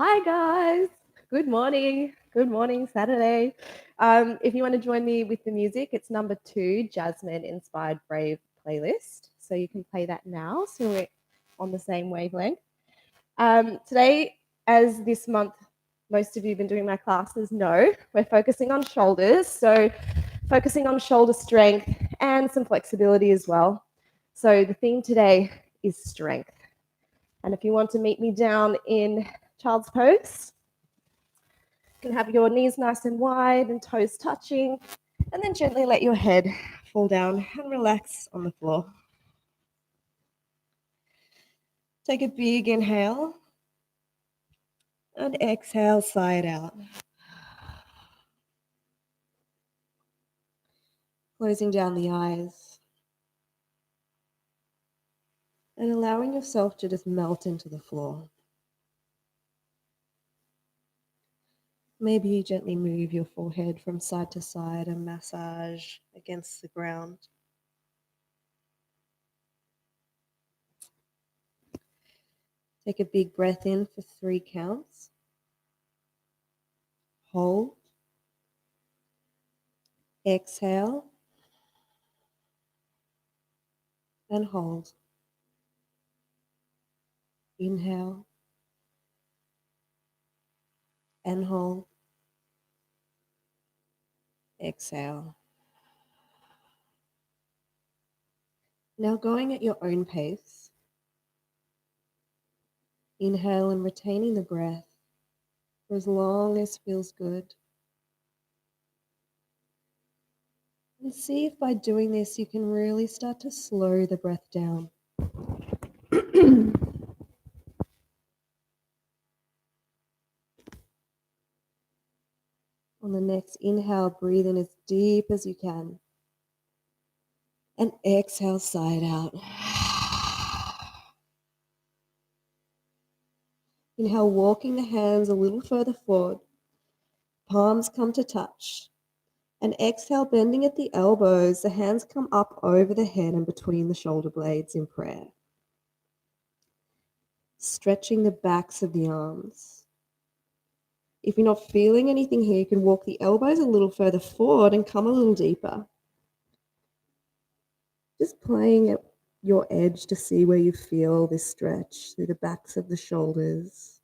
Hi guys, good morning. Good morning, Saturday. If you want to join me with the music, it's number 2, Jasmine Inspired Brave playlist. So you can play that now, so we're on the same wavelength. Today, as this month, most of you have been doing my classes know, we're focusing on shoulders. So focusing on shoulder strength and some flexibility as well. So the theme today is strength. And if you want to meet me down in child's pose, you can have your knees nice and wide and toes touching, and then gently let your head fall down and relax on the floor. Take a big inhale and exhale, sigh it out. Closing down the eyes and allowing yourself to just melt into the floor. Maybe you gently move your forehead from side to side and massage against the ground. Take a big breath in for 3 counts. Hold. Exhale. And hold. Inhale. And hold. Exhale. Now going at your own pace. Inhale and retaining the breath for as long as feels good. And see if by doing this you can really start to slow the breath down. On the next inhale, breathe in as deep as you can. And exhale, sigh it out. Inhale, walking the hands a little further forward. Palms come to touch. And exhale, bending at the elbows. The hands come up over the head and between the shoulder blades in prayer. Stretching the backs of the arms. If you're not feeling anything here, you can walk the elbows a little further forward and come a little deeper. Just playing at your edge to see where you feel this stretch through the backs of the shoulders.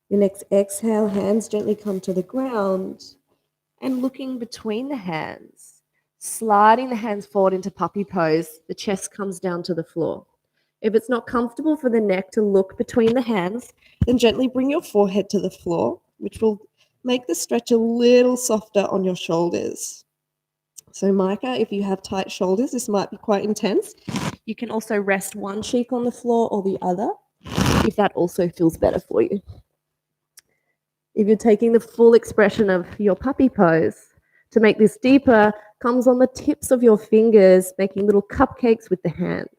Your next exhale, hands gently come to the ground and looking between the hands, sliding the hands forward into puppy pose, the chest comes down to the floor. If it's not comfortable for the neck to look between the hands, then gently bring your forehead to the floor, which will make the stretch a little softer on your shoulders. So Micah, if you have tight shoulders, this might be quite intense. You can also rest one cheek on the floor or the other, if that also feels better for you. If you're taking the full expression of your puppy pose, to make this deeper, comes on the tips of your fingers, making little cupcakes with the hands.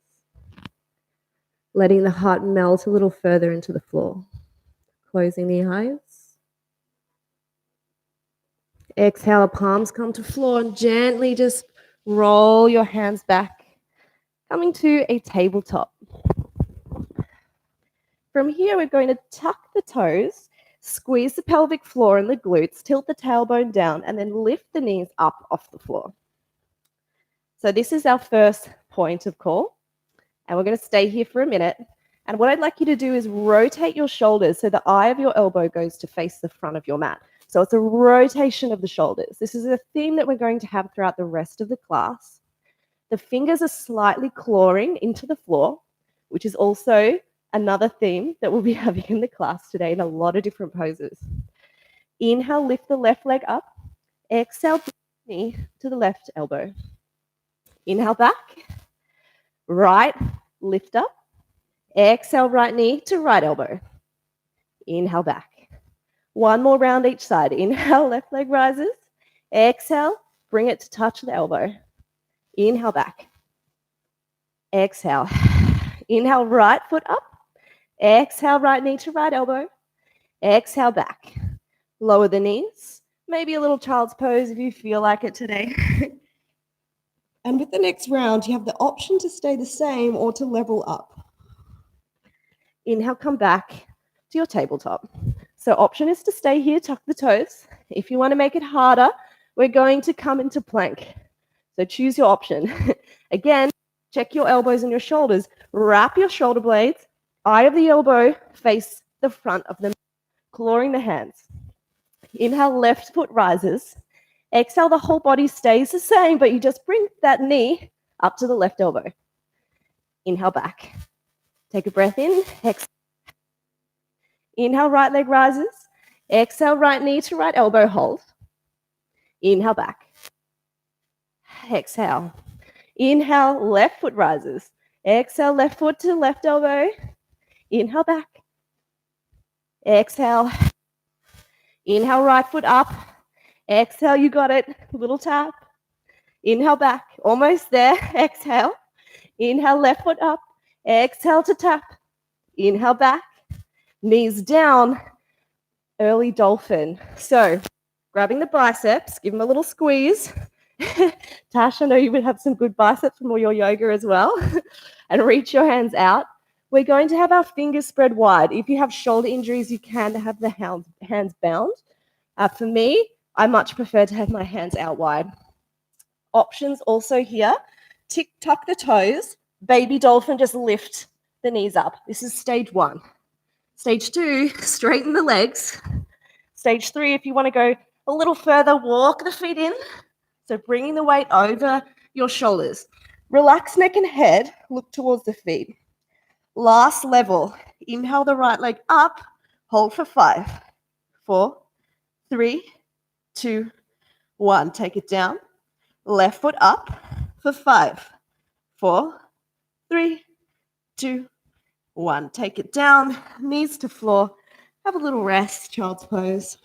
Letting the heart melt a little further into the floor. Closing the eyes. Exhale, palms come to floor and gently just roll your hands back, coming to a tabletop. From here, we're going to tuck the toes, squeeze the pelvic floor and the glutes, tilt the tailbone down, and then lift the knees up off the floor. So this is our first point of call, and we're going to stay here for a minute. And what I'd like you to do is rotate your shoulders so the eye of your elbow goes to face the front of your mat. So it's a rotation of the shoulders. This is a theme that we're going to have throughout the rest of the class. The fingers are slightly clawing into the floor, which is also another theme that we'll be having in the class today in a lot of different poses. Inhale, lift the left leg up. Exhale, knee to the left elbow. Inhale back. Right, lift up. Exhale, right knee to right elbow. Inhale back. One more round each side. Inhale, left leg rises. Exhale, bring it to touch the elbow. Inhale back. Exhale. Inhale, right foot up. Exhale, right knee to right elbow. Exhale, back. Lower the knees. Maybe a little child's pose if you feel like it today. And with the next round, you have the option to stay the same or to level up. Inhale, come back to your tabletop. So option is to stay here, tuck the toes. If you want to make it harder, we're going to come into plank. So choose your option. Again, check your elbows and your shoulders. Wrap your shoulder blades. Eye of the elbow face the front of the mat, clawing the hands. Inhale, left foot rises. Exhale, the whole body stays the same, but you just bring that knee up to the left elbow. Inhale, back. Take a breath in. Exhale. Inhale, right leg rises. Exhale, right knee to right elbow, hold. Inhale, back. Exhale. Inhale, left foot rises. Exhale, left foot to left elbow. Inhale, back. Exhale. Inhale, right foot up. Exhale, you got it. Little tap. Inhale, back. Almost there. Exhale. Inhale, left foot up. Exhale to tap. Inhale, back. Knees down. Early dolphin. So, grabbing the biceps, give them a little squeeze. Tash, I know you would have some good biceps from all your yoga as well. And reach your hands out. We're going to have our fingers spread wide. If you have shoulder injuries, you can have the hands bound. For me, I much prefer to have my hands out wide. Options also here. Tuck the toes. Baby dolphin, just lift the knees up. This is stage 1. Stage 2, straighten the legs. Stage 3, if you want to go a little further, walk the feet in. So bringing the weight over your shoulders. Relax neck and head, look towards the feet. Last level, inhale the right leg up, hold for 5, 4, 3, 2, 1. Take it down. Left foot up for 5, 4, 3, 2, 1. Take it down, knees to floor. Have a little rest, child's pose.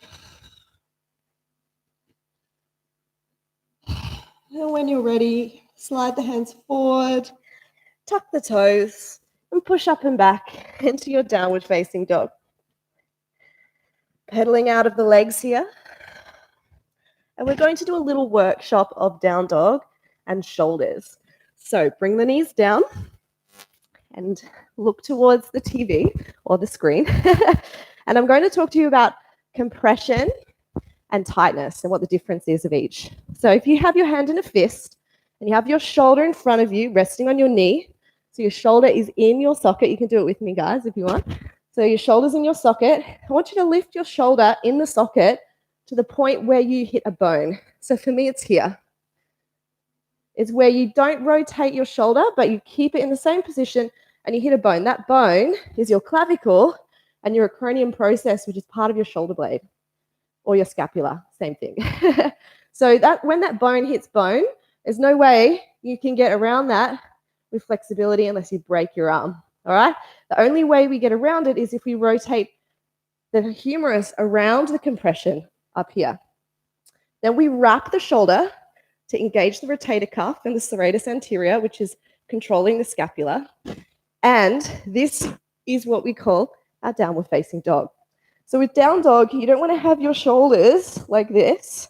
And when you're ready, slide the hands forward, tuck the toes, and push up and back into your downward facing dog. Pedaling out of the legs here. And we're going to do a little workshop of down dog and shoulders. So bring the knees down and look towards the TV or the screen. And I'm going to talk to you about compression and tightness and what the difference is of each. So if you have your hand in a fist and you have your shoulder in front of you resting on your knee, so your shoulder is in your socket. You can do it with me, guys, if you want. So your shoulder's in your socket. I want you to lift your shoulder in the socket to the point where you hit a bone. So for me, it's here. It's where you don't rotate your shoulder, but you keep it in the same position and you hit a bone. That bone is your clavicle and your acromion process, which is part of your shoulder blade. Or your scapula, same thing. So that when that bone hits bone, there's no way you can get around that with flexibility unless you break your arm, all right? The only way we get around it is if we rotate the humerus around the compression up here. Then we wrap the shoulder to engage the rotator cuff and the serratus anterior, which is controlling the scapula. And this is what we call our downward facing dog. So with down dog, you don't want to have your shoulders like this.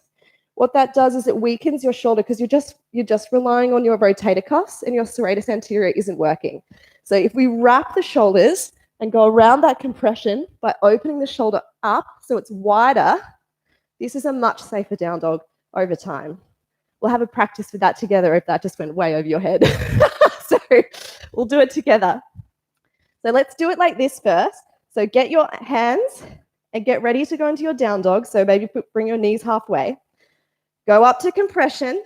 What that does is it weakens your shoulder because you're just relying on your rotator cuffs and your serratus anterior isn't working. So if we wrap the shoulders and go around that compression by opening the shoulder up so it's wider, this is a much safer down dog over time. We'll have a practice with that together if that just went way over your head. So we'll do it together. So let's do it like this first. So get your hands and get ready to go into your down dog. So maybe bring your knees halfway. Go up to compression.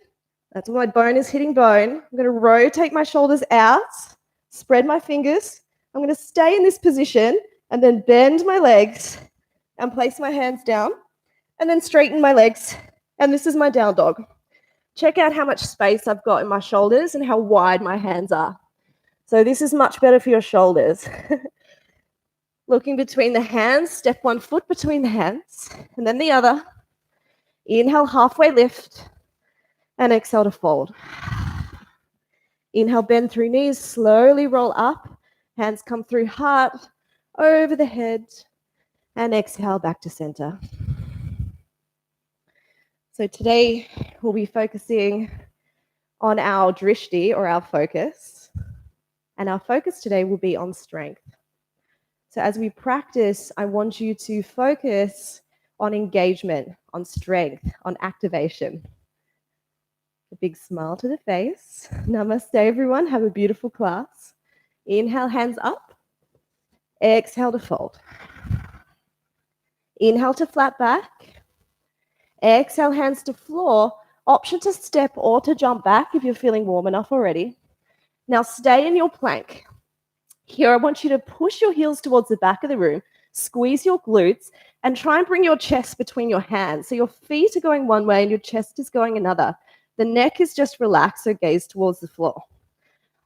That's when my bone is hitting bone. I'm going to rotate my shoulders out, spread my fingers. I'm going to stay in this position and then bend my legs and place my hands down and then straighten my legs. And this is my down dog. Check out how much space I've got in my shoulders and how wide my hands are. So this is much better for your shoulders. Looking between the hands, step one foot between the hands and then the other. Inhale, halfway lift and exhale to fold. Inhale, bend through knees, slowly roll up. Hands come through heart, over the head and exhale back to center. So today we'll be focusing on our drishti or our focus. And our focus today will be on strength. So as we practice, I want you to focus on engagement, on strength, on activation. A big smile to the face. Namaste, everyone. Have a beautiful class. Inhale, hands up. Exhale to fold. Inhale to flat back. Exhale, hands to floor. Option to step or to jump back if you're feeling warm enough already. Now stay in your plank. Here, I want you to push your heels towards the back of the room, squeeze your glutes, and try and bring your chest between your hands. So your feet are going one way and your chest is going another. The neck is just relaxed, so gaze towards the floor.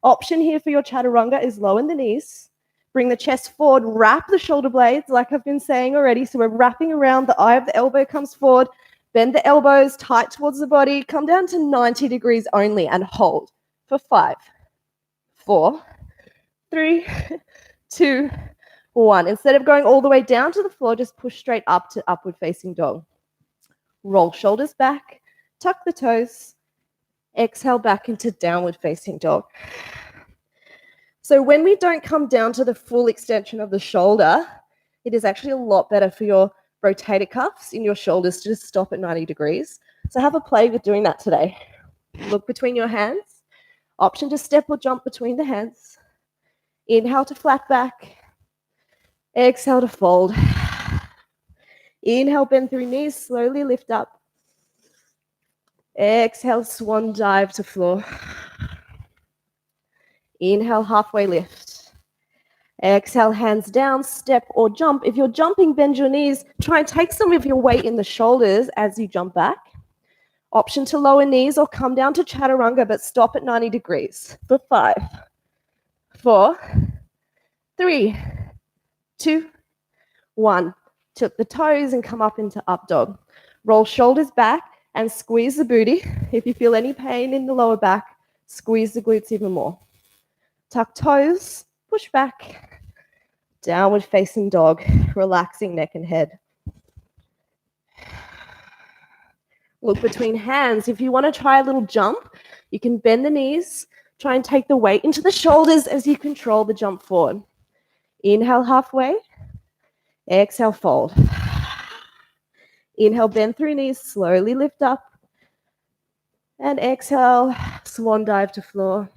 Option here for your chaturanga is lower the knees. Bring the chest forward, wrap the shoulder blades, like I've been saying already. So we're wrapping around, the eye of the elbow comes forward, bend the elbows tight towards the body, come down to 90 degrees only and hold for 5, 4, 3, 2, 1. Instead of going all the way down to the floor, just push straight up to upward facing dog. Roll shoulders back, tuck the toes, exhale back into downward facing dog. So when we don't come down to the full extension of the shoulder, it is actually a lot better for your rotator cuffs in your shoulders to just stop at 90 degrees. So have a play with doing that today. Look between your hands. Option to step or jump between the hands. Inhale to flat back. Exhale to fold. Inhale, bend through knees, slowly lift up. Exhale, swan dive to floor. Inhale, halfway lift. Exhale, hands down, step or jump. If you're jumping, bend your knees. Try and take some of your weight in the shoulders as you jump back. Option to lower knees or come down to chaturanga, but stop at 90 degrees. For 5, 4, 3, 2, 1. Tilt the toes and come up into up dog. Roll shoulders back and squeeze the booty. If you feel any pain in the lower back, squeeze the glutes even more. Tuck toes, push back. Downward facing dog, relaxing neck and head. Look between hands. If you want to try a little jump, you can bend the knees, try and take the weight into the shoulders as you control the jump forward. Inhale halfway. Exhale, fold. Inhale, bend through knees, slowly lift up. And exhale, swan dive to floor.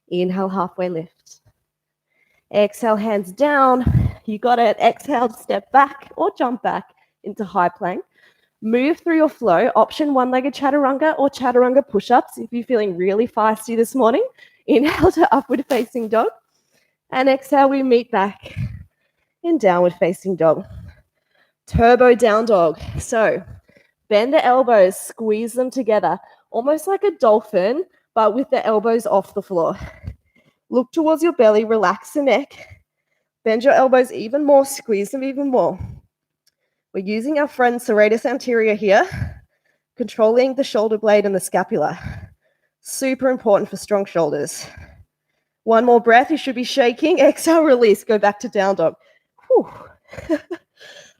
Inhale, halfway lift. Exhale, hands down. You got it. Exhale, step back or jump back into high plank. Move through your flow. Option one-legged chaturanga or chaturanga push-ups if you're feeling really feisty this morning. Inhale to upward facing dog. And exhale, we meet back in downward facing dog. Turbo down dog. So bend the elbows, squeeze them together, almost like a dolphin, but with the elbows off the floor. Look towards your belly, relax the neck. Bend your elbows even more, squeeze them even more. We're using our friend serratus anterior here, controlling the shoulder blade and the scapula. Super important for strong shoulders. One more breath, you should be shaking. Exhale, release, go back to down dog.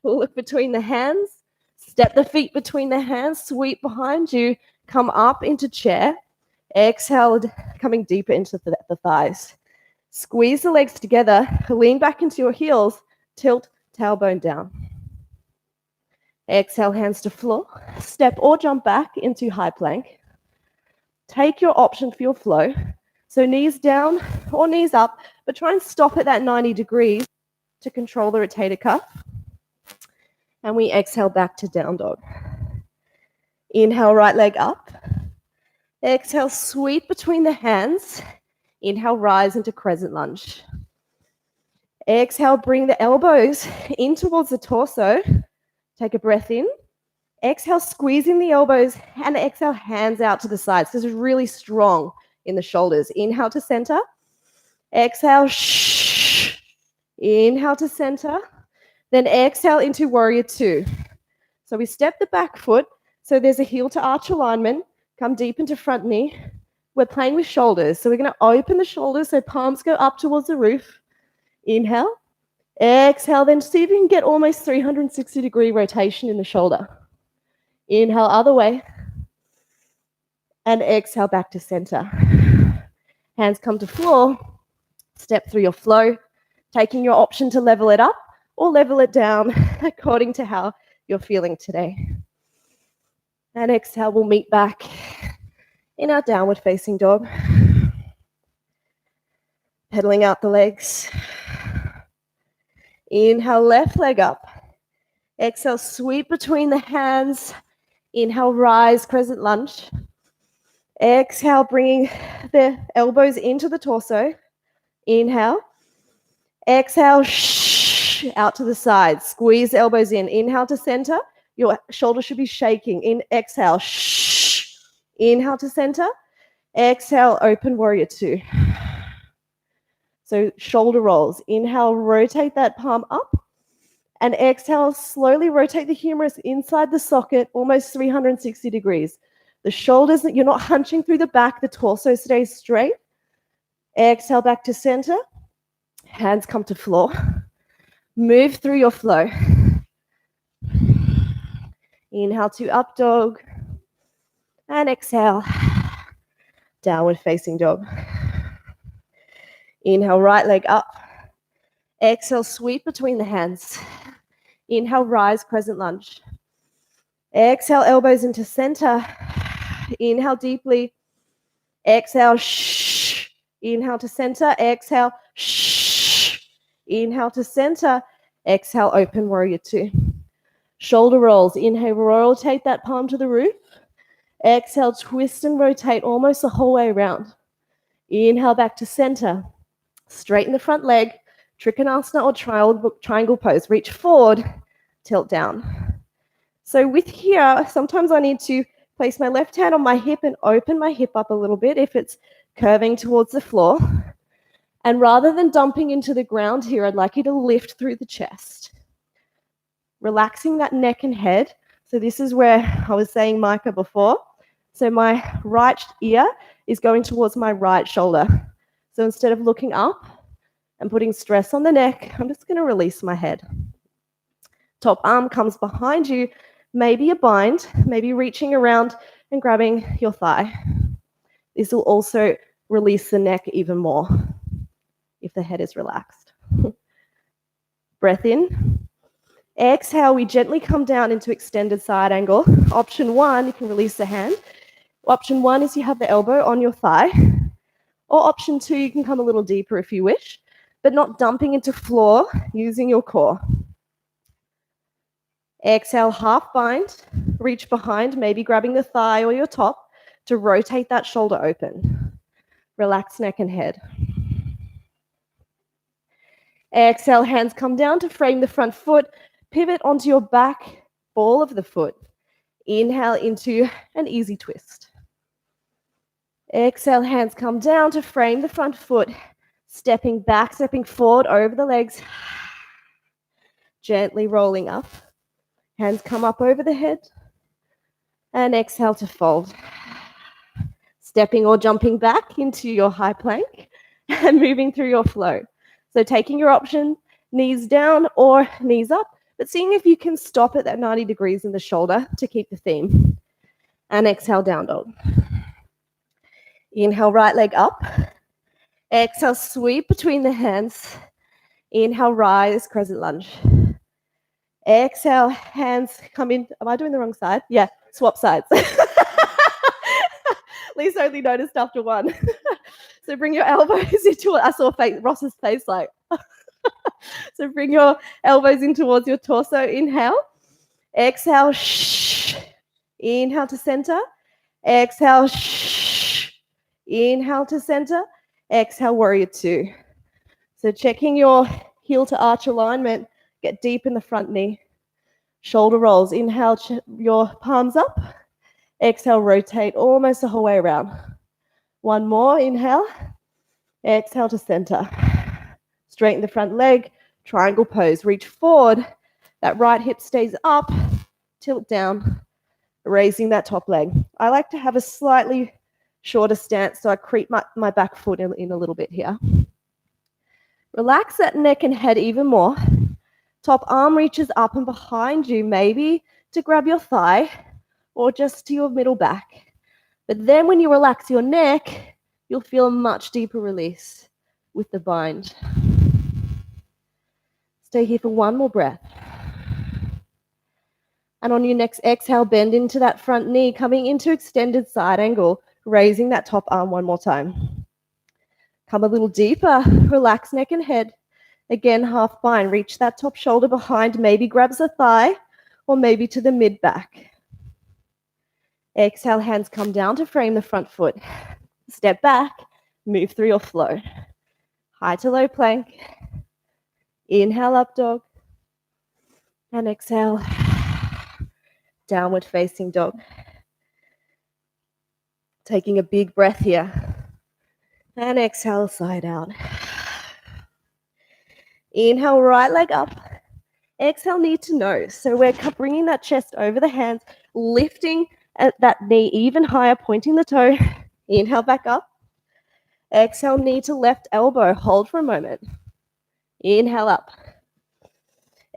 Look between the hands, step the feet between the hands, sweep behind you, come up into chair. Exhale, coming deeper into the thighs. Squeeze the legs together, lean back into your heels, tilt tailbone down. Exhale, hands to floor. Step or jump back into high plank. Take your option for your flow. So knees down or knees up, but try and stop at that 90 degrees to control the rotator cuff. And we exhale back to down dog. Inhale, right leg up. Exhale, sweep between the hands. Inhale, rise into crescent lunge. Exhale, bring the elbows in towards the torso. Take a breath in. Exhale, squeezing the elbows, and exhale, hands out to the sides. This is really strong in the shoulders. Inhale to center. Exhale, shh. Inhale to center. Then exhale into warrior two. So we step the back foot. So there's a heel to arch alignment. Come deep into front knee. We're playing with shoulders. So we're going to open the shoulders so palms go up towards the roof. Inhale. Exhale, then see if you can get almost 360-degree rotation in the shoulder. Inhale, other way. And exhale back to center. Hands come to floor. Step through your flow. taking your option to level it up or level it down according to how you're feeling today. And exhale, we'll meet back in our downward facing dog. Pedaling out the legs. Inhale, left leg up. Exhale, sweep between the hands. Inhale, rise, crescent lunge. Exhale, bringing the elbows into the torso. Inhale. Exhale, out to the side. Squeeze the elbows in. Inhale to center. Your shoulder should be shaking. Exhale, inhale to center. Exhale, open warrior two. So shoulder rolls. Inhale, rotate that palm up. And exhale, slowly rotate the humerus inside the socket, almost 360 degrees. The shoulders, you're not hunching through the back. The torso stays straight. Exhale, back to center. Hands come to floor. Move through your flow. Inhale to up dog. And exhale, downward facing dog. Inhale, right leg up. Exhale, sweep between the hands. Inhale, rise, crescent lunge. Exhale, elbows into center. Inhale deeply. Exhale, inhale to center. Exhale, inhale to center. Exhale, open warrior two. Shoulder rolls. Inhale, rotate that palm to the roof. Exhale, twist and rotate almost the whole way around. Inhale, back to center. Straighten the front leg. Trikonasana or triangle pose. Reach forward, tilt down. So with here, sometimes I need to place my left hand on my hip and open my hip up a little bit if it's curving towards the floor. And rather than dumping into the ground here, I'd like you to lift through the chest. Relaxing that neck and head. So this is where I was saying Micah before. So my right ear is going towards my right shoulder. So instead of looking up and putting stress on the neck, I'm just going to release my head. Top arm comes behind you, maybe a bind, maybe reaching around and grabbing your thigh. This will also release the neck even more if the head is relaxed. Breath in. Exhale, we gently come down into extended side angle. Option one, you can release the hand. Option one is you have the elbow on your thigh. Or option two, you can come a little deeper if you wish, but not dumping into floor, using your core. Exhale, half bind, reach behind, maybe grabbing the thigh or your top to rotate that shoulder open. Relax neck and head. Exhale, hands come down to frame the front foot, pivot onto your back, ball of the foot. Inhale into an easy twist. Exhale, hands come down to frame the front foot, stepping back, stepping forward over the legs, gently rolling up. Hands come up over the head, and exhale to fold. Stepping or jumping back into your high plank and moving through your flow. So taking your option, knees down or knees up, but seeing if you can stop at that 90 degrees in the shoulder to keep the theme. And exhale, down dog. Inhale, right leg up. Exhale, sweep between the hands. Inhale, rise, crescent lunge. Exhale, hands come in. Am I doing the wrong side? Yeah, swap sides. Lisa only noticed after one. So bring your elbows into it. I saw Ross's face like. So bring your elbows in towards your torso. Inhale. Exhale. Inhale to center. Exhale. Inhale to center. Exhale, warrior two. So checking your heel to arch alignment. Get deep in the front knee. Shoulder rolls. Inhale, your palms up. Exhale, rotate almost the whole way around. One more. Inhale. Exhale to center. Straighten the front leg. Triangle pose. Reach forward. That right hip stays up. Tilt down. Raising that top leg. I like to have a slightly shorter stance, so I creep my back foot in a little bit here. Relax that neck and head even more. Top arm reaches up and behind you, maybe to grab your thigh or just to your middle back. But then when you relax your neck, you'll feel a much deeper release with the bind. Stay here for one more breath. And on your next exhale, bend into that front knee, coming into extended side angle, raising that top arm one more time. Come a little deeper, relax neck and head. Again, half bind, reach that top shoulder behind, maybe grabs the thigh, or maybe to the mid back. Exhale, hands come down to frame the front foot. Step back, move through your flow. High to low plank. Inhale, up dog. And exhale, downward facing dog. Taking a big breath here. And exhale, side out. Inhale, right leg up. Exhale, knee to nose. So we're bringing that chest over the hands, lifting at that knee even higher, pointing the toe. Inhale, back up. Exhale, knee to left elbow. Hold for a moment. Inhale, up.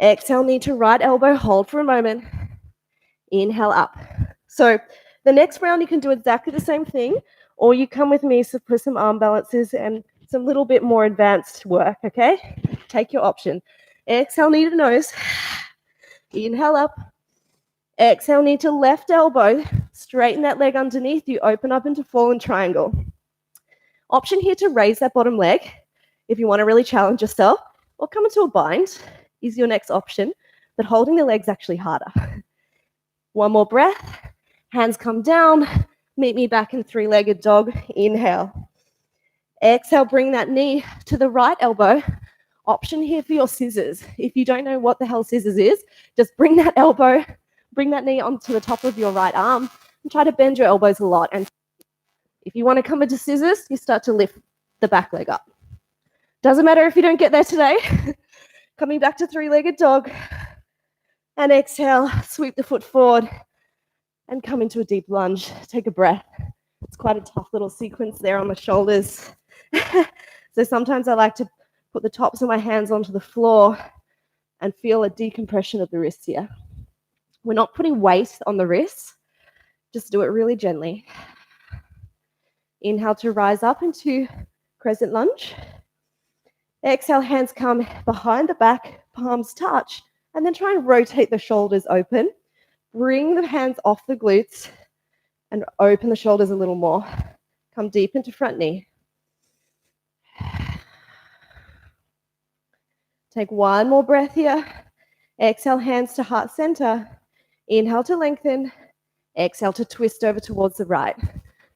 Exhale, knee to right elbow. Hold for a moment. Inhale, up. So the next round, you can do exactly the same thing, or you come with me for some arm balances and some little bit more advanced work, okay? Take your option. Exhale, knee to nose. Inhale, up. Exhale, knee to left elbow. Straighten that leg underneath you. Open up into fallen triangle. Option here to raise that bottom leg if you want to really challenge yourself, or come into a bind is your next option, but holding the legs actually harder. One more breath. Hands come down. Meet me back in three-legged dog. Inhale. Exhale, bring that knee to the right elbow. Option here for your scissors. If you don't know what the hell scissors is, just bring that elbow, bring that knee onto the top of your right arm and try to bend your elbows a lot. And if you want to come into scissors, you start to lift the back leg up. Doesn't matter if you don't get there today. Coming back to three-legged dog. And exhale, sweep the foot forward and come into a deep lunge. Take a breath. It's quite a tough little sequence there on the shoulders. So sometimes I like to put the tops of my hands onto the floor and feel a decompression of the wrists here. We're not putting weight on the wrists. Just do it really gently. Inhale to rise up into crescent lunge. Exhale, hands come behind the back, palms touch, and then try and rotate the shoulders open. Bring the hands off the glutes and open the shoulders a little more. Come deep into front knee. Take one more breath here. Exhale, hands to heart center. Inhale to lengthen. Exhale to twist over towards the right.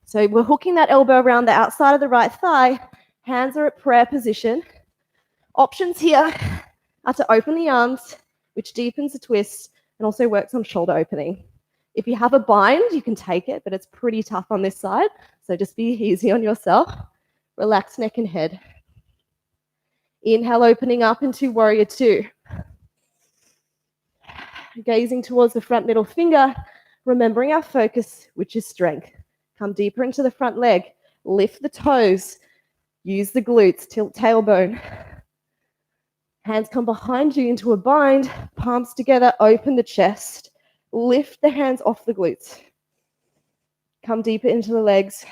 So we're hooking that elbow around the outside of the right thigh. Hands are at prayer position. Options here are to open the arms, which deepens the twist and also works on shoulder opening. If you have a bind, you can take it, but it's pretty tough on this side. So just be easy on yourself. Relax neck and head. Inhale, opening up into warrior two. Gazing towards the front middle finger, remembering our focus, which is strength. Come deeper into the front leg. Lift the toes. Use the glutes. Tilt tailbone. Hands come behind you into a bind. Palms together. Open the chest. Lift the hands off the glutes. Come deeper into the legs.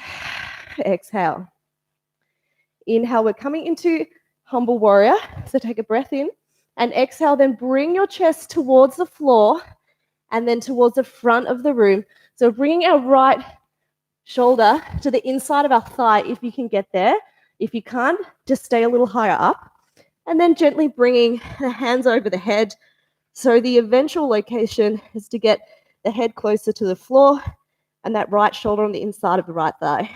Exhale. Inhale, we're coming into humble warrior. So take a breath in. And exhale, then bring your chest towards the floor and then towards the front of the room. So bringing our right shoulder to the inside of our thigh if you can get there. If you can't, just stay a little higher up. And then gently bringing the hands over the head. So the eventual location is to get the head closer to the floor and that right shoulder on the inside of the right thigh.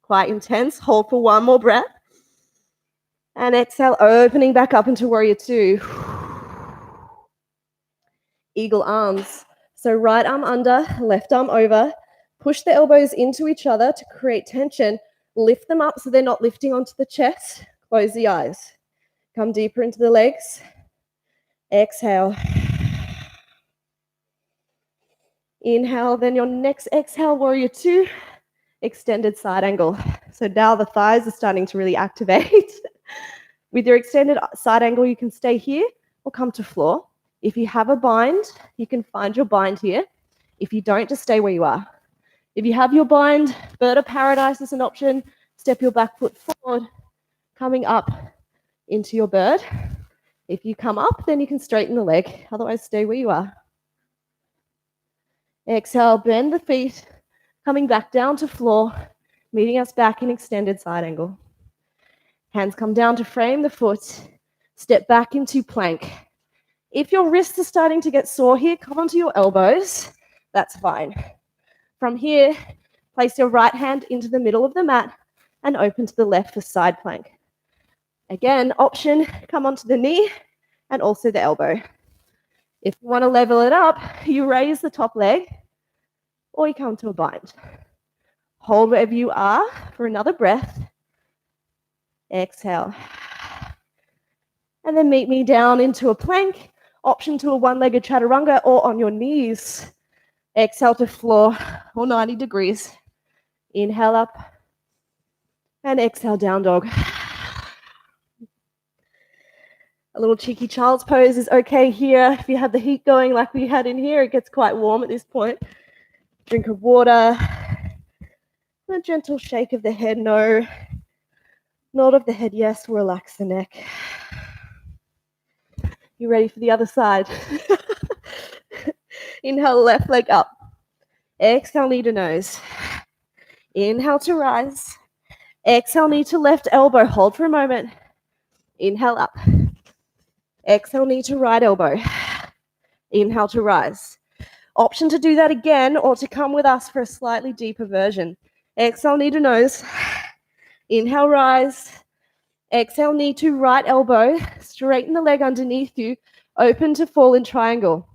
Quite intense. Hold for one more breath. And exhale, opening back up into warrior two. Eagle arms. So right arm under, left arm over. Push the elbows into each other to create tension. Lift them up so they're not lifting onto the chest. Close the eyes. Come deeper into the legs. Exhale. Inhale, then your next exhale, warrior two. Extended side angle. So now the thighs are starting to really activate. With your extended side angle, you can stay here or come to floor. If you have a bind, you can find your bind here. If you don't, just stay where you are. If you have your bind, bird of paradise is an option. Step your back foot forward, coming up into your bird. If you come up, then you can straighten the leg. Otherwise, stay where you are. Exhale, bend the feet, coming back down to floor, meeting us back in extended side angle. Hands come down to frame the foot. Step back into plank. If your wrists are starting to get sore here, come onto your elbows. That's fine. From here, place your right hand into the middle of the mat and open to the left for side plank. Again, option, come onto the knee and also the elbow. If you want to level it up, you raise the top leg or you come to a bind. Hold wherever you are for another breath. Exhale. And then meet me down into a plank, option to a one-legged chaturanga or on your knees. Exhale to floor or 90 degrees. Inhale up and exhale down dog. A little cheeky child's pose is okay here. If you have the heat going like we had in here, it gets quite warm at this point. Drink of water. A gentle shake of the head, no. Nod of the head, yes. Relax the neck. You ready for the other side? Inhale, left leg up. Exhale, knee to nose. Inhale to rise. Exhale, knee to left elbow. Hold for a moment. Inhale up. Exhale, knee to right elbow. Inhale to rise. Option to do that again or to come with us for a slightly deeper version. Exhale, knee to nose. Inhale, rise. Exhale, knee to right elbow. Straighten the leg underneath you. Open to fall in triangle.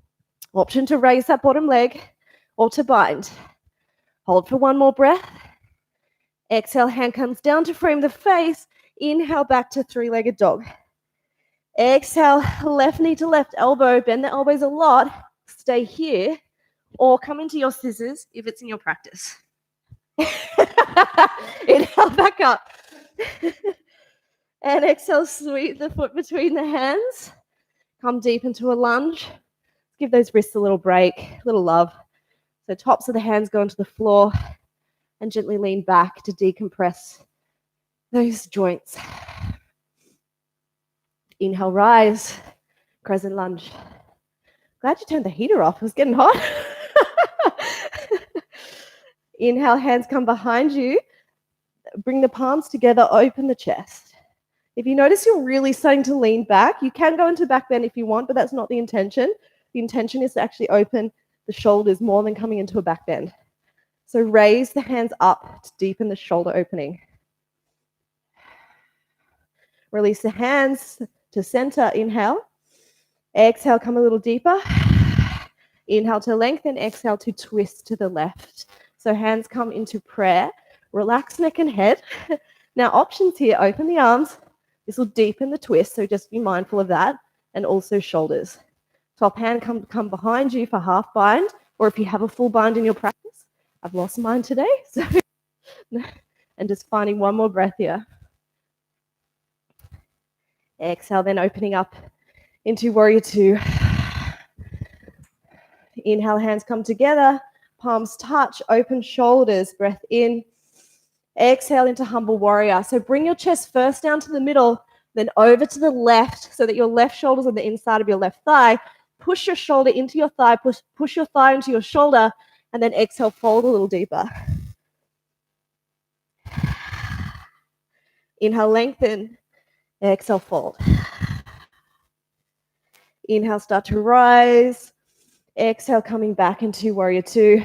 Option to raise that bottom leg or to bind. Hold for one more breath. Exhale, hand comes down to frame the face. Inhale, back to three-legged dog. Exhale, left knee to left elbow. Bend the elbows a lot. Stay here or come into your scissors if it's in your practice. Inhale, back up. And exhale, sweep the foot between the hands. Come deep into a lunge. Give those wrists a little break, a little love. So tops of the hands go onto the floor and gently lean back to decompress those joints. Inhale, rise, crescent lunge. Glad you turned the heater off. It was getting hot. Inhale, hands come behind you. Bring the palms together, open the chest. If you notice you're really starting to lean back, you can go into back bend if you want, but that's not the intention. The intention is to actually open the shoulders more than coming into a back bend. So raise the hands up to deepen the shoulder opening. Release the hands to center. Inhale. Exhale, come a little deeper. Inhale to lengthen. Exhale to twist to the left. So hands come into prayer. Relax neck and head. Now options here, open the arms. This will deepen the twist, so just be mindful of that. And also shoulders. Top hand come behind you for half bind, or if you have a full bind in your practice. I've lost mine today. So, and just finding one more breath here. Exhale, then opening up into warrior two. Inhale, hands come together. Palms touch, open shoulders, breath in. Exhale into humble warrior. So bring your chest first down to the middle, then over to the left so that your left shoulder's on the inside of your left thigh. Push your shoulder into your thigh, push your thigh into your shoulder, and then exhale, fold a little deeper. Inhale, lengthen. Exhale, fold. Inhale, start to rise. Exhale, coming back into warrior two.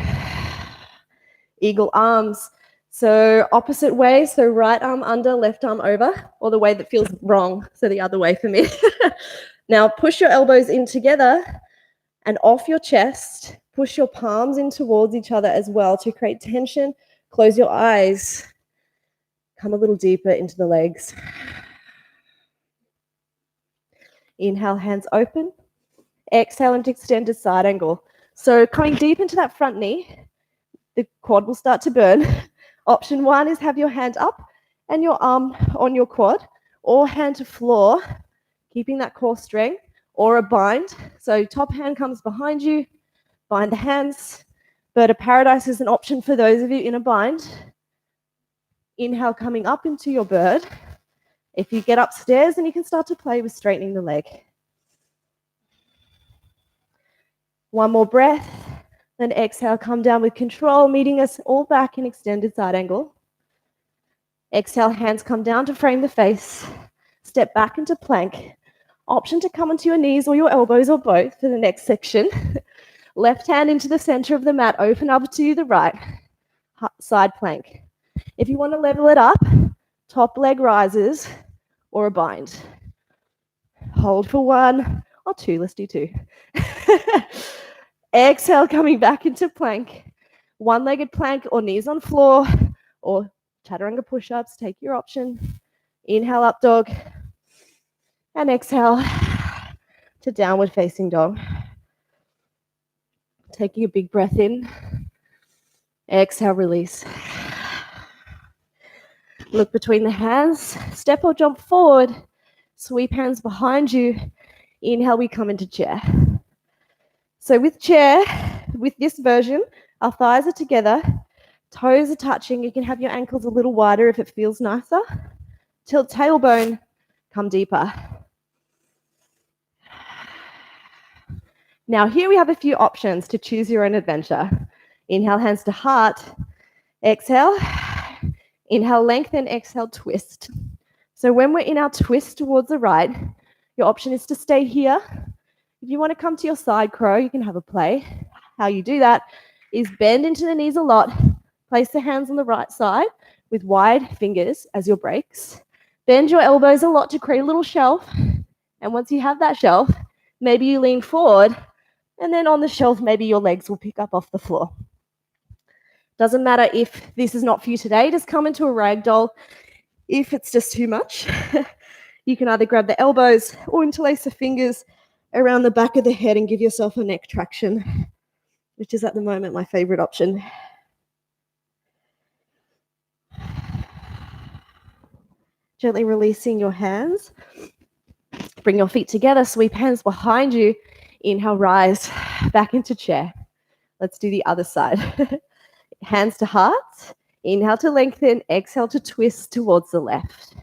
Eagle arms. So opposite way, so right arm under, left arm over, or the way that feels wrong, so the other way for me. Now push your elbows in together and off your chest. Push your palms in towards each other as well to create tension. Close your eyes. Come a little deeper into the legs. Inhale, hands open. Exhale into extended side angle. So coming deep into that front knee, the quad will start to burn. Option one is have your hand up and your arm on your quad, or hand to floor, keeping that core strength, or a bind. So top hand comes behind you, bind the hands. Bird of paradise is an option for those of you in a bind. Inhale, coming up into your bird. If you get upstairs, then you can start to play with straightening the leg. One more breath. Then exhale, come down with control, meeting us all back in extended side angle. Exhale, hands come down to frame the face. Step back into plank. Option to come onto your knees or your elbows or both for the next section. Left hand into the center of the mat, open up to the right, side plank. If you want to level it up, top leg rises or a bind. Hold for 1 or 2, let's do 2. Exhale, coming back into plank. One-legged plank or knees on floor or chaturanga push-ups, take your option. Inhale, up dog. And exhale to downward facing dog. Taking a big breath in. Exhale, release. Look between the hands. Step or jump forward. Sweep hands behind you. Inhale, we come into chair. So with chair, with this version, our thighs are together. Toes are touching. You can have your ankles a little wider if it feels nicer. Tilt tailbone, come deeper. Now here we have a few options to choose your own adventure. Inhale, hands to heart. Exhale. Inhale, lengthen. Exhale, twist. So when we're in our twist towards the right, your option is to stay here. If you want to come to your side crow, you can have a play. How you do that is bend into the knees a lot. Place the hands on the right side with wide fingers as your breaks. Bend your elbows a lot to create a little shelf. And once you have that shelf, maybe you lean forward, and then on the shelf, maybe your legs will pick up off the floor. Doesn't matter if this is not for you today, just come into a ragdoll. If it's just too much, you can either grab the elbows or interlace the fingers around the back of the head and give yourself a neck traction, which is at the moment my favorite option. Gently releasing your hands. Bring your feet together, sweep hands behind you. Inhale, rise back into chair. Let's do the other side. Hands to heart. Inhale to lengthen. Exhale to twist towards the left.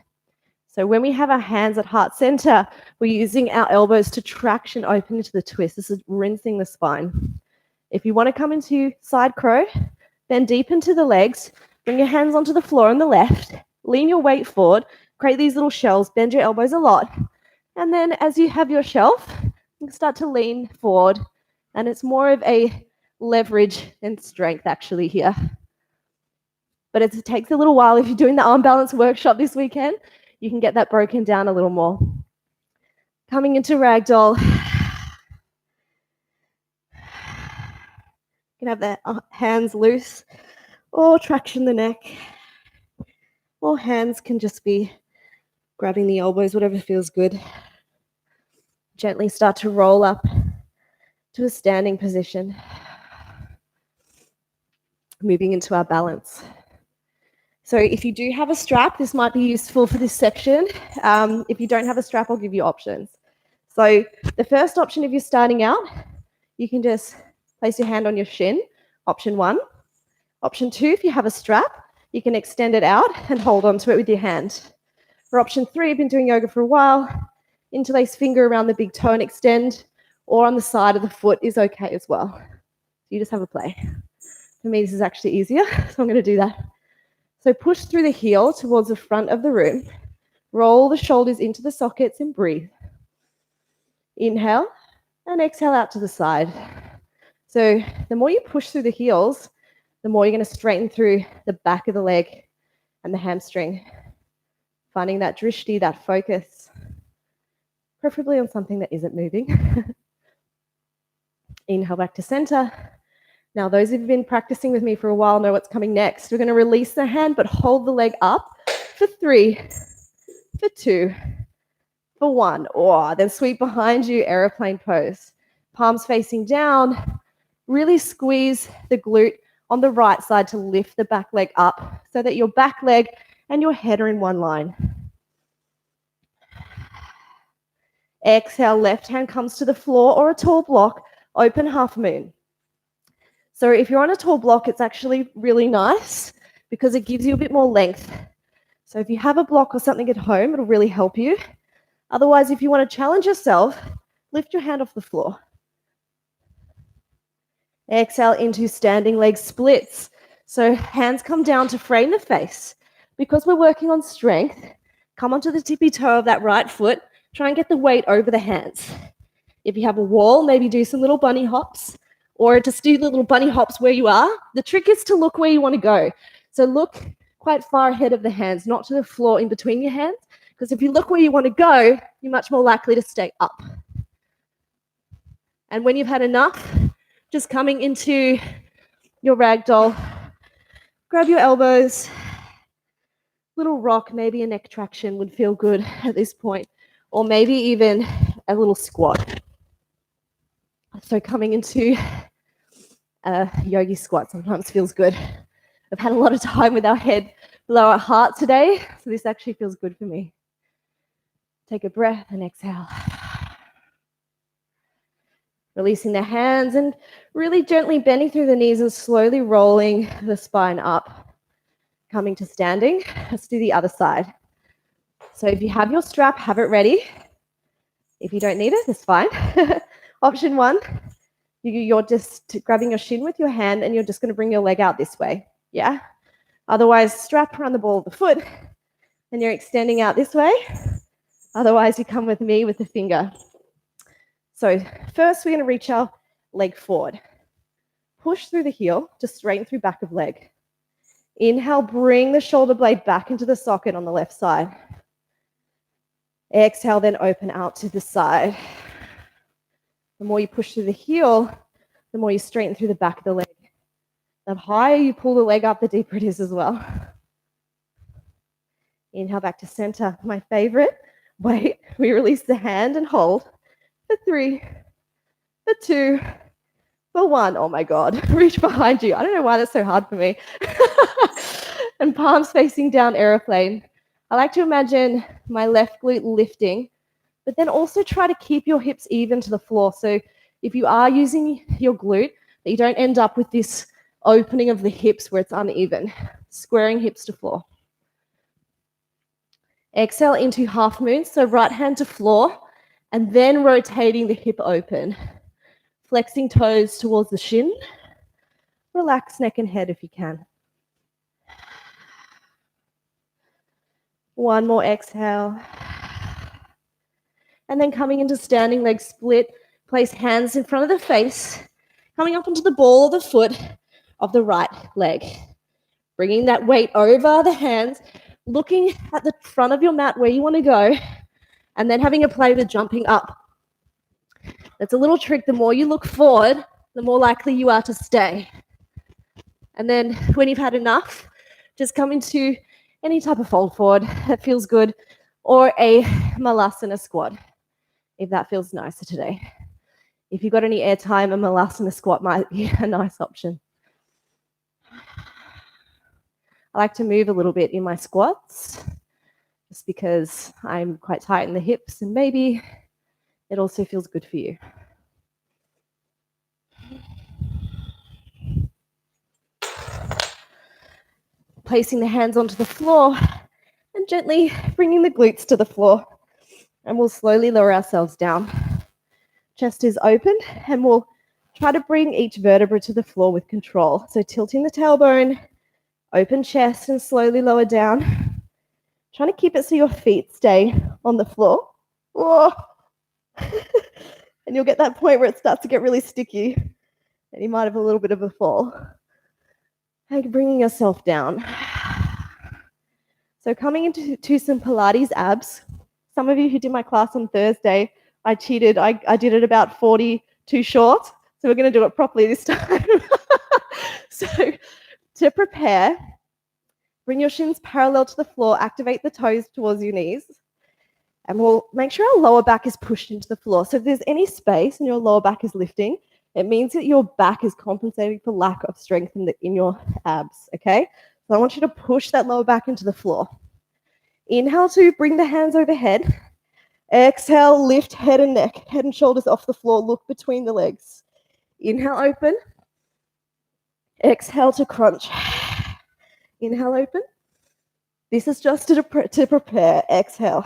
So when we have our hands at heart center, we're using our elbows to traction open into the twist. This is rinsing the spine. If you want to come into side crow, bend deep into the legs. Bring your hands onto the floor on the left. Lean your weight forward. Create these little shells. Bend your elbows a lot. And then as you have your shelf, you can start to lean forward. And it's more of a leverage and strength actually here. But it takes a little while. If you're doing the arm balance workshop this weekend, you can get that broken down a little more. Coming into ragdoll. You can have the hands loose or traction the neck. Or hands can just be grabbing the elbows, whatever feels good. Gently start to roll up to a standing position. Moving into our balance. So if you do have a strap, this might be useful for this section. If you don't have a strap, I'll give you options. So the first option, if you're starting out, you can just place your hand on your shin, option 1. Option 2, if you have a strap, you can extend it out and hold onto it with your hand. For option 3, you've been doing yoga for a while, interlace finger around the big toe and extend, or on the side of the foot is okay as well. You just have a play. For me, this is actually easier, so I'm going to do that. So push through the heel towards the front of the room. Roll the shoulders into the sockets and breathe. Inhale and exhale out to the side. So the more you push through the heels, the more you're going to straighten through the back of the leg and the hamstring. Finding that drishti, that focus, preferably on something that isn't moving. Inhale back to center. Now, those who've been practicing with me for a while know what's coming next. We're going to release the hand, but hold the leg up for 3, for 2, for 1. Or then sweep behind you, aeroplane pose. Palms facing down. Really squeeze the glute on the right side to lift the back leg up so that your back leg and your head are in one line. Exhale, left hand comes to the floor or a tall block, open half moon. So if you're on a tall block, it's actually really nice because it gives you a bit more length. So if you have a block or something at home, it'll really help you. Otherwise, if you want to challenge yourself, lift your hand off the floor. Exhale into standing leg splits. So hands come down to frame the face. Because we're working on strength, come onto the tippy toe of that right foot. Try and get the weight over the hands. If you have a wall, maybe do some little bunny hops, or just do the little bunny hops where you are. The trick is to look where you want to go. So look quite far ahead of the hands, not to the floor in between your hands, because if you look where you want to go, you're much more likely to stay up. And when you've had enough, just coming into your ragdoll, grab your elbows, little rock, maybe a neck traction would feel good at this point, or maybe even a little squat. So coming into a yogi squat sometimes feels good. I've had a lot of time with our head below our heart today, so this actually feels good for me. Take a breath and exhale. Releasing the hands and really gently bending through the knees and slowly rolling the spine up. Coming to standing. Let's do the other side. So if you have your strap, have it ready. If you don't need it, it's fine. Option one, you're just grabbing your shin with your hand and you're just going to bring your leg out this way. Yeah? Otherwise, strap around the ball of the foot and you're extending out this way. Otherwise, you come with me with the finger. So first, we're going to reach our leg forward. Push through the heel, just straighten through back of leg. Inhale, bring the shoulder blade back into the socket on the left side. Exhale, then open out to the side. The more you push through the heel, the more you straighten through the back of the leg. The higher you pull the leg up, the deeper it is as well. Inhale back to center. My favorite. Wait, we release the hand and hold. For 3, for 2, for 1. Oh my God, reach behind you. I don't know why that's so hard for me. And palms facing down, aeroplane. I like to imagine my left glute lifting, but then also try to keep your hips even to the floor. So if you are using your glute, that you don't end up with this opening of the hips where it's uneven. Squaring hips to floor. Exhale into half moon, so right hand to floor, and then rotating the hip open. Flexing toes towards the shin. Relax neck and head if you can. One more exhale. And then coming into standing leg split, place hands in front of the face, coming up onto the ball of the foot of the right leg. Bringing that weight over the hands, looking at the front of your mat where you want to go, and then having a play with jumping up. That's a little trick. The more you look forward, the more likely you are to stay. And then when you've had enough, just come into any type of fold forward that feels good, or a malasana squat, if that feels nicer today. If you've got any airtime, a malasana squat might be a nice option. I like to move a little bit in my squats, just because I'm quite tight in the hips, and maybe it also feels good for you. Placing the hands onto the floor and gently bringing the glutes to the floor. And we'll slowly lower ourselves down. Chest is open, and we'll try to bring each vertebra to the floor with control. So tilting the tailbone, open chest, and slowly lower down. Trying to keep it so your feet stay on the floor. Whoa. And you'll get that point where it starts to get really sticky, and you might have a little bit of a fall. And bringing yourself down. So coming into some Pilates abs. Some of you who did my class on Thursday, I cheated. I did it about 40 too short. So we're going to do it properly this time. So to prepare, bring your shins parallel to the floor, activate the toes towards your knees, and we'll make sure our lower back is pushed into the floor. So if there's any space and your lower back is lifting, it means that your back is compensating for lack of strength in your abs, okay? So I want you to push that lower back into the floor. Inhale to bring the hands overhead. Exhale, lift head and neck, head and shoulders off the floor, look between the legs. Inhale, open. Exhale to crunch. Inhale, open. This is just to prepare. Exhale.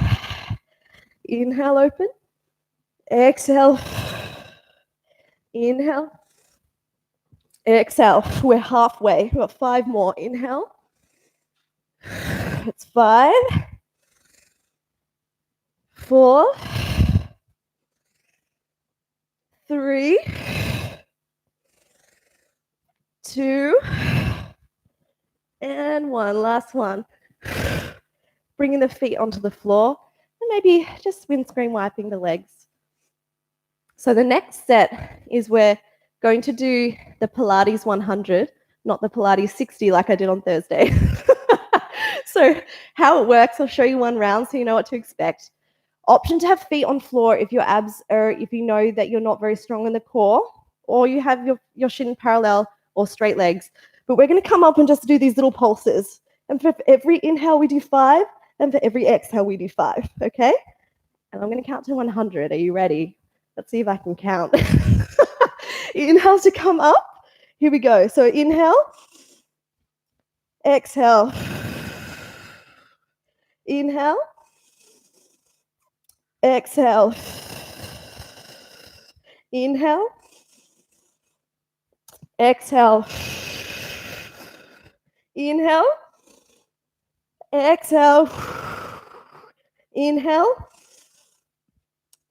Inhale, open. Exhale. Inhale. Exhale. We're halfway. We've got 5 more. Inhale. It's 5, 4, 3, 2, and 1. Last one. Bringing the feet onto the floor and maybe just windscreen wiping the legs. So the next set is we're going to do the Pilates 100, not the Pilates 60 like I did on Thursday. So how it works, I'll show you one round so you know what to expect. Option to have feet on floor if your abs are, if you know that you're not very strong in the core, or you have your shin parallel or straight legs. But we're going to come up and just do these little pulses. And for every inhale, we do 5. And for every exhale, we do 5. Okay? And I'm going to count to 100. Are you ready? Let's see if I can count. Inhale to come up. Here we go. So inhale. Exhale. Inhale. Exhale. Inhale. Exhale. Inhale. Exhale. Inhale.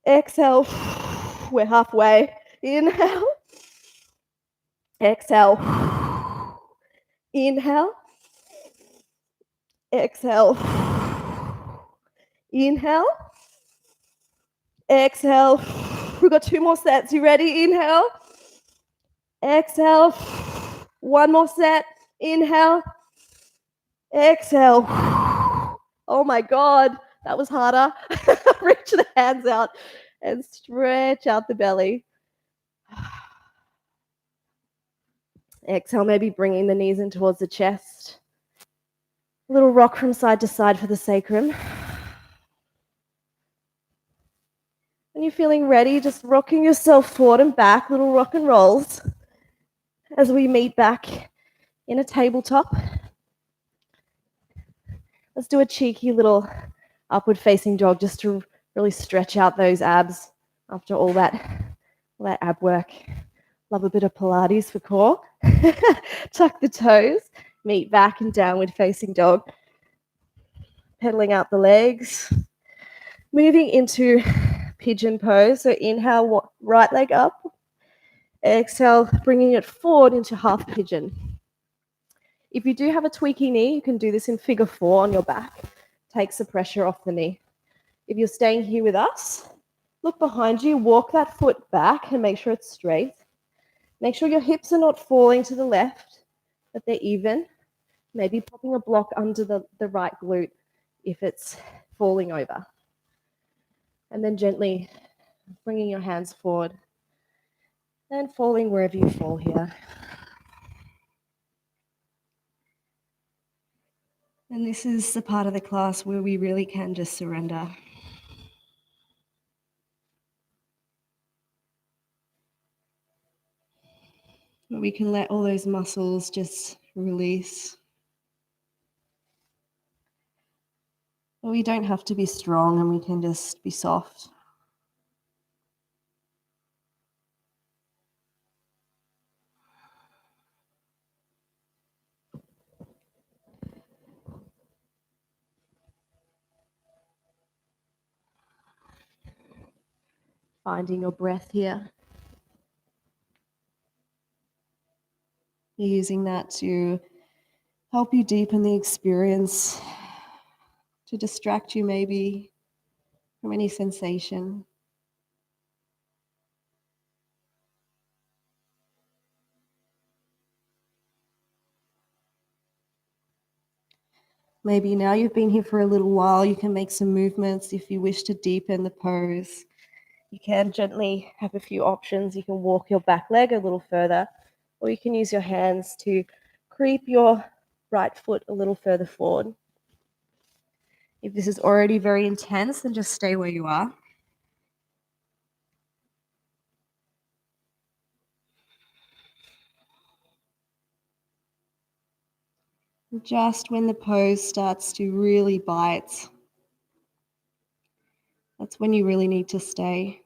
Exhale. We're halfway. Inhale. Exhale. Inhale. Exhale. Inhale. Exhale. We've got 2 more sets. You ready? Inhale. Exhale. 1 more set. Inhale. Exhale. Oh my God, that was harder. Reach the hands out and stretch out the belly. Exhale, maybe bringing the knees in towards the chest. A little rock from side to side for the sacrum. When you're feeling ready, just rocking yourself forward and back, little rock and rolls as we meet back in a tabletop. Let's do a cheeky little upward facing dog just to really stretch out those abs after all that ab work. Love a bit of Pilates for core. Tuck the toes, meet back in downward facing dog. Pedaling out the legs. Moving into pigeon pose. So inhale, right leg up. Exhale, bringing it forward into half pigeon. If you do have a tweaky knee, you can do this in figure 4 on your back. Takes the pressure off the knee. If you're staying here with us, look behind you, walk that foot back and make sure it's straight. Make sure your hips are not falling to the left, that they're even. Maybe popping a block under the right glute if it's falling over. And then gently bringing your hands forward and falling wherever you fall here. And this is the part of the class where we really can just surrender. We can let all those muscles just release. We don't have to be strong, and we can just be soft. Finding your breath here. You're using that to help you deepen the experience, to distract you maybe from any sensation. Maybe now you've been here for a little while, you can make some movements if you wish to deepen the pose. You can gently have a few options. You can walk your back leg a little further, or you can use your hands to creep your right foot a little further forward. If this is already very intense, then just stay where you are. Just when the pose starts to really bite, that's when you really need to stay.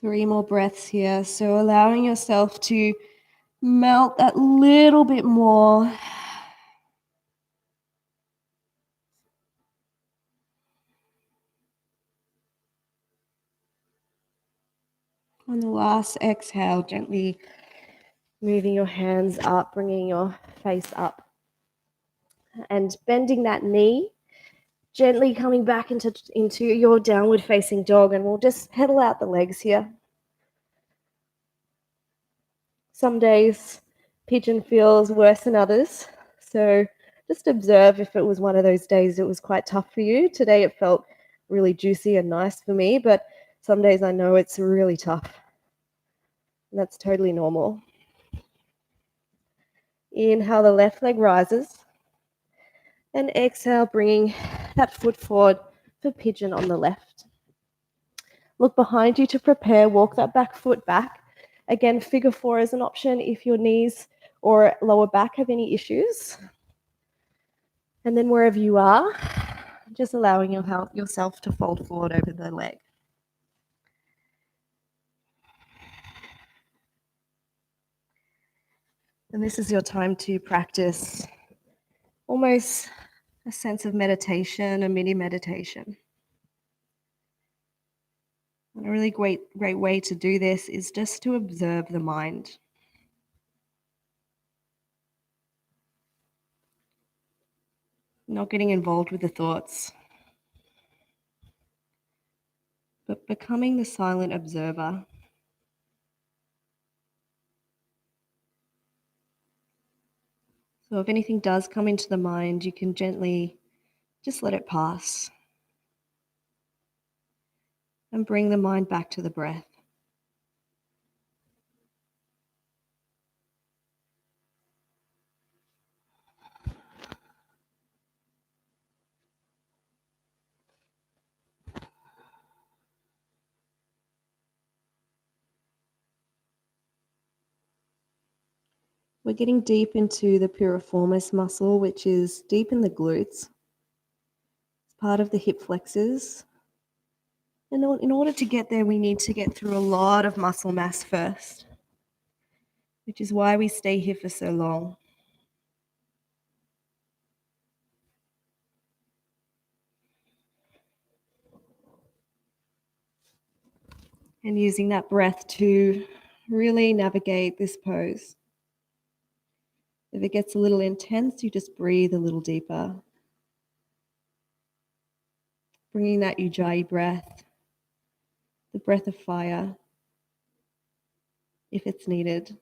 3 more breaths here. So allowing yourself to melt that little bit more. On the last exhale, gently moving your hands up, bringing your face up and bending that knee, gently coming back into your downward facing dog, and we'll just pedal out the legs here. Some days pigeon feels worse than others, so just observe if it was one of those days it was quite tough for you. Today it felt really juicy and nice for me, but some days I know it's really tough, and that's totally normal. Inhale, the left leg rises, and exhale, bringing that foot forward for pigeon on the left. Look behind you to prepare, walk that back foot back. Again, figure 4 is an option if your knees or lower back have any issues. And then wherever you are, just allowing yourself to fold forward over the leg. And this is your time to practice almost a sense of meditation, a mini meditation. And a really great way to do this is just to observe the mind. Not getting involved with the thoughts, but becoming the silent observer. So if anything does come into the mind, you can gently just let it pass and bring the mind back to the breath. We're getting deep into the piriformis muscle, which is deep in the glutes. It's part of the hip flexors. And in order to get there, we need to get through a lot of muscle mass first, which is why we stay here for so long. And using that breath to really navigate this pose. If it gets a little intense, you just breathe a little deeper. Bringing that ujjayi breath, the breath of fire, if it's needed.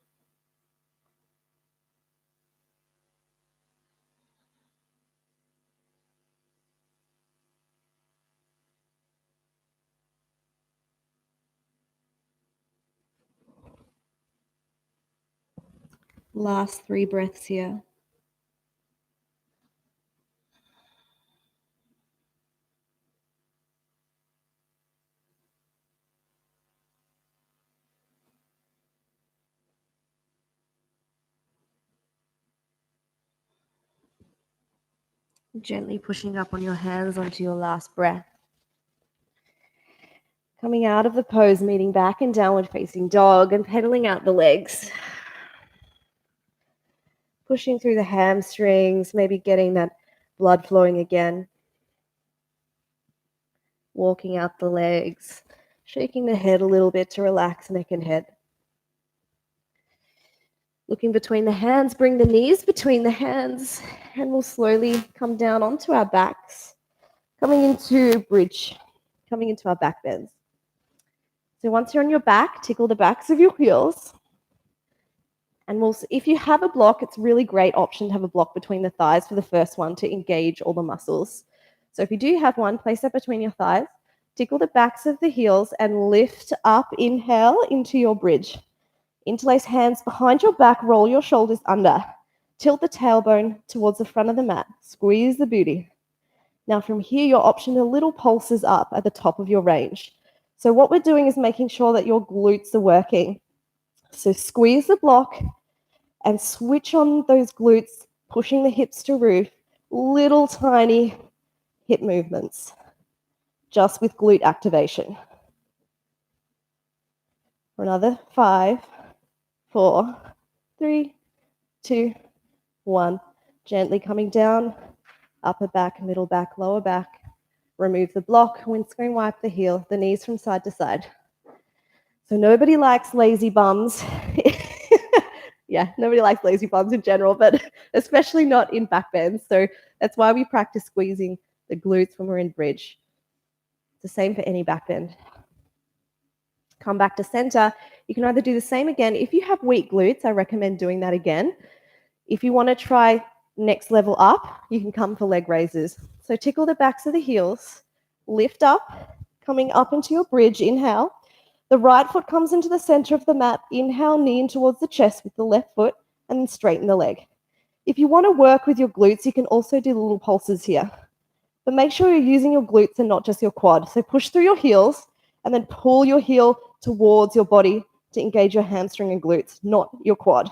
Last 3 breaths here. Gently pushing up on your hands onto your last breath. Coming out of the pose, meeting back in downward facing dog and pedaling out the legs. Pushing through the hamstrings, maybe getting that blood flowing again. Walking out the legs, shaking the head a little bit to relax neck and head. Looking between the hands, bring the knees between the hands, and we'll slowly come down onto our backs, coming into bridge, coming into our back bends. So once you're on your back, tickle the backs of your heels. And if you have a block, it's a really great option to have a block between the thighs for the first one to engage all the muscles. So if you do have one, place that between your thighs, tickle the backs of the heels and lift up, inhale into your bridge. Interlace hands behind your back, roll your shoulders under. Tilt the tailbone towards the front of the mat. Squeeze the booty. Now from here, your option, a little pulses up at the top of your range. So what we're doing is making sure that your glutes are working. So squeeze the block and switch on those glutes, pushing the hips to roof. Little tiny hip movements, just with glute activation. For another 5, 4, 3, 2, 1. Gently coming down, upper back, middle back, lower back. Remove the block, windscreen wipe the heel, the knees from side to side. So nobody likes lazy bums. Yeah, nobody likes lazy bums in general, but especially not in back bends. So that's why we practice squeezing the glutes when we're in bridge. It's the same for any back bend. Come back to center. You can either do the same again. If you have weak glutes, I recommend doing that again. If you want to try next level up, you can come for leg raises. So tickle the backs of the heels, lift up, coming up into your bridge, inhale. The right foot comes into the center of the mat. Inhale, knee in towards the chest with the left foot, and then straighten the leg. If you want to work with your glutes, you can also do little pulses here. But make sure you're using your glutes and not just your quad. So push through your heels and then pull your heel towards your body to engage your hamstring and glutes, not your quad.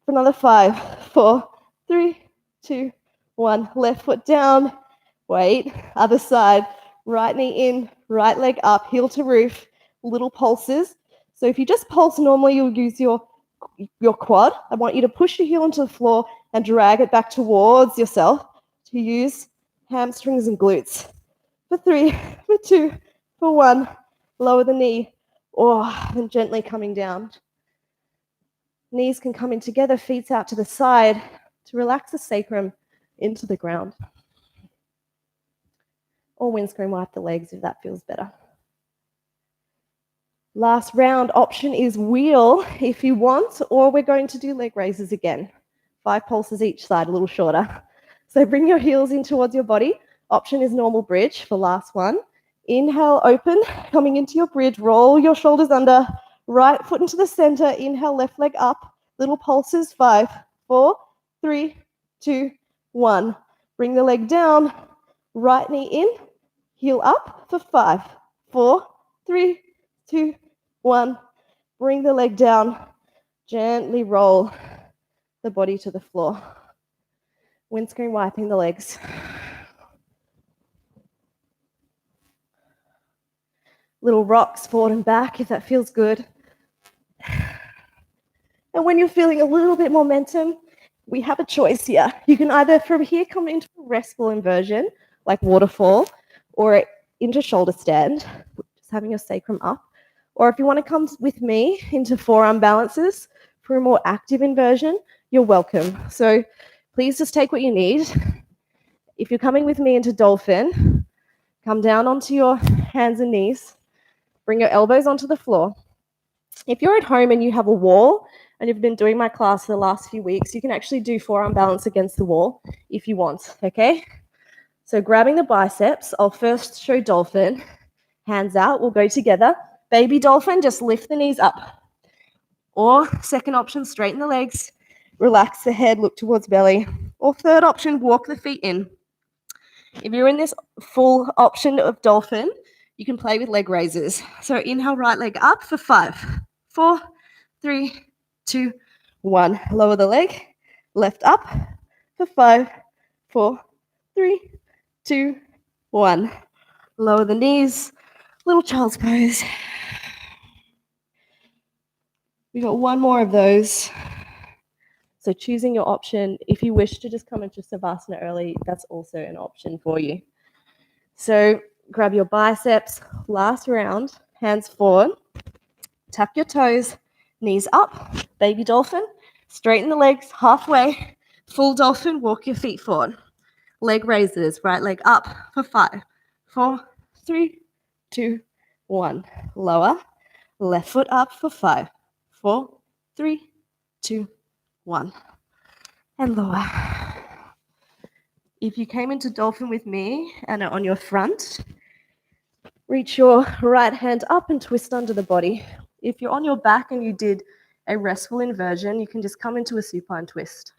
For another 5, 4, 3, 2, 1. Left foot down. Wait. Other side. Right knee in, right leg up, heel to roof. Little pulses. So if you just pulse normally, you'll use your quad. I want you to push your heel into the floor and drag it back towards yourself to use hamstrings and glutes. For 3, for 2, for 1. Lower the knee. And gently coming down. Knees can come in together, feet out to the side to relax the sacrum into the ground. Or windscreen wipe the legs if that feels better. Last round option is wheel if you want, or we're going to do leg raises again. 5 pulses each side, a little shorter. So bring your heels in towards your body. Option is normal bridge for last one. Inhale, open, coming into your bridge, roll your shoulders under, right foot into the center, inhale, left leg up, little pulses, 5, 4, 3, 2, 1. Bring the leg down, right knee in, heel up for 5, 4, 3, 2, 1. Bring the leg down, gently roll the body to the floor. Windscreen wiping the legs. Little rocks forward and back if that feels good. And when you're feeling a little bit momentum, we have a choice here. You can either from here come into a restful inversion, like waterfall, or into shoulder stand, just having your sacrum up. Or if you want to come with me into forearm balances for a more active inversion, you're welcome. So please just take what you need. If you're coming with me into dolphin, come down onto your hands and knees. Bring your elbows onto the floor. If you're at home and you have a wall and you've been doing my class for the last few weeks, you can actually do forearm balance against the wall if you want, okay? So grabbing the biceps, I'll first show dolphin. Hands out, we'll go together. Baby dolphin, just lift the knees up. Or second option, straighten the legs, relax the head, look towards belly. Or third option, walk the feet in. If you're in this full option of dolphin, you can play with leg raises. So inhale, right leg up for 5, 4, 3, 2, 1. Lower the leg, left up for 5, 4, 3, 2, 1. Lower the knees, little child's pose. We got one more of those. So choosing your option, if you wish to just come into Savasana early, that's also an option for you. So grab your biceps, last round, hands forward, tuck your toes, knees up, baby dolphin, straighten the legs halfway, full dolphin, walk your feet forward. Leg raises, right leg up for 5, 4, 3, 2, 1. Lower, left foot up for 5, 4, 3, 2, 1. And lower. If you came into dolphin with me and are on your front, reach your right hand up and twist under the body. If you're on your back and you did a restful inversion, you can just come into a supine twist.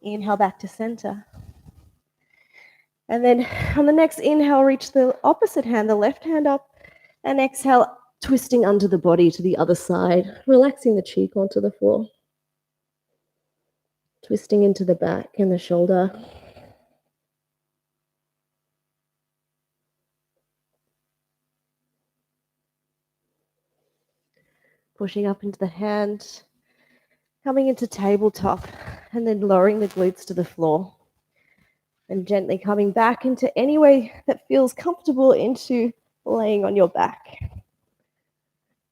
Inhale back to center. And then on the next inhale, reach the opposite hand, the left hand up, and exhale, twisting under the body to the other side, relaxing the cheek onto the floor. Twisting into the back and the shoulder. Pushing up into the hand, coming into tabletop, and then lowering the glutes to the floor. And gently coming back into any way that feels comfortable into laying on your back.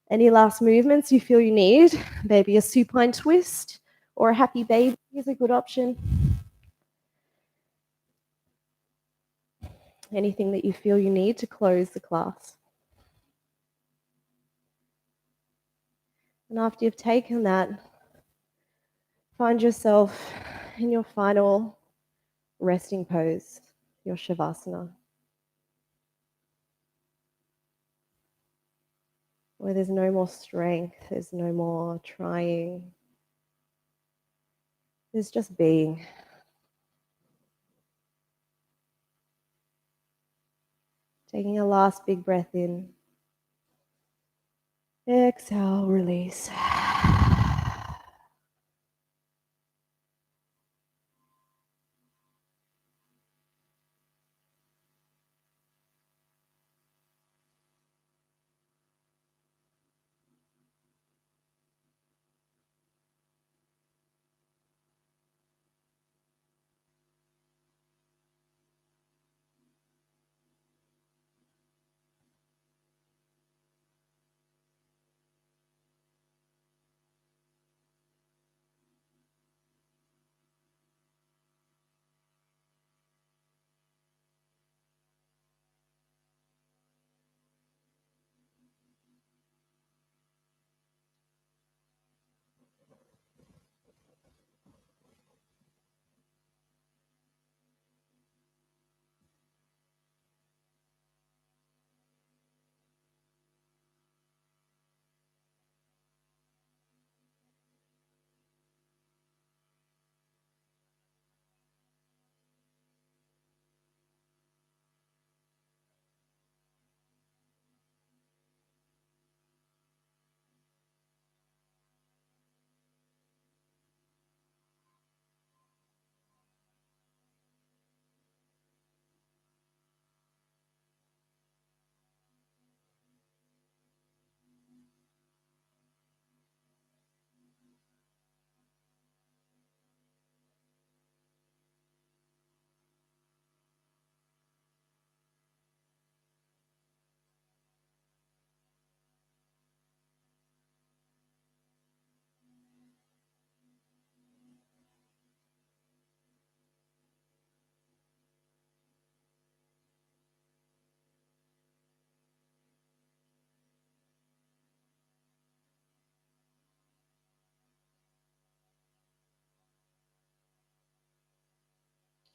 Any last movements you feel you need, maybe a supine twist or a happy baby is a good option. Anything that you feel you need to close the class. And after you've taken that, find yourself in your final resting pose, your Shavasana, where there's no more strength, there's no more trying, there's just being. Taking a last big breath in. Exhale, release.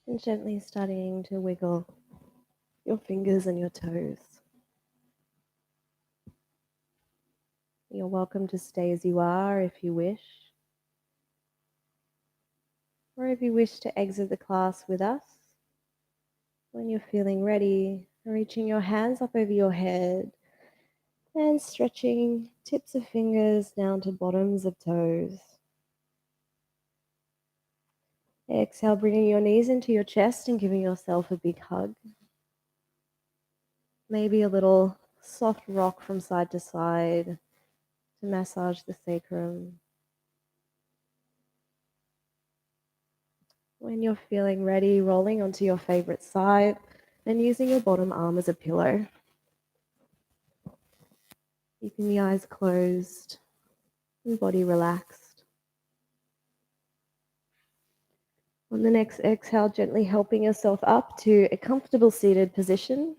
And gently starting to wiggle your fingers and your toes. You're welcome to stay as you are if you wish, or if you wish to exit the class with us. When you're feeling ready, reaching your hands up over your head and stretching tips of fingers down to bottoms of toes. Exhale, bringing your knees into your chest and giving yourself a big hug. Maybe a little soft rock from side to side to massage the sacrum. When you're feeling ready, rolling onto your favorite side and using your bottom arm as a pillow. Keeping the eyes closed and body relaxed. On the next exhale, gently helping yourself up to a comfortable seated position,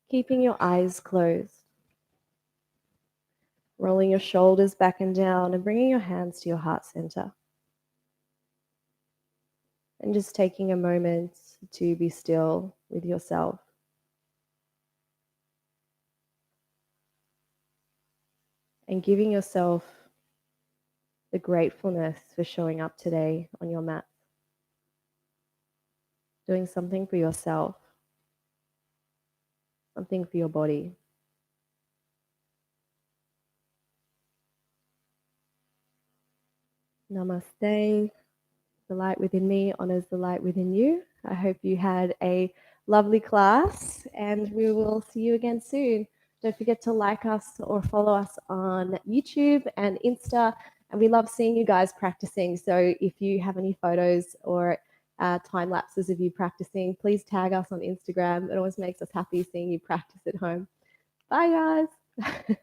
keeping your eyes closed. Rolling your shoulders back and down and bringing your hands to your heart center. And just taking a moment to be still with yourself. And giving yourself the gratefulness for showing up today on your mat. Doing something for yourself. Something for your body. Namaste. the light within me honors the light within you. I hope you had a lovely class, and we will see you again soon. Don't forget to like us or follow us on YouTube and Insta. And we love seeing you guys practicing. So if you have any photos or time lapses of you practicing, please tag us on Instagram. It always makes us happy seeing you practice at home. Bye, guys.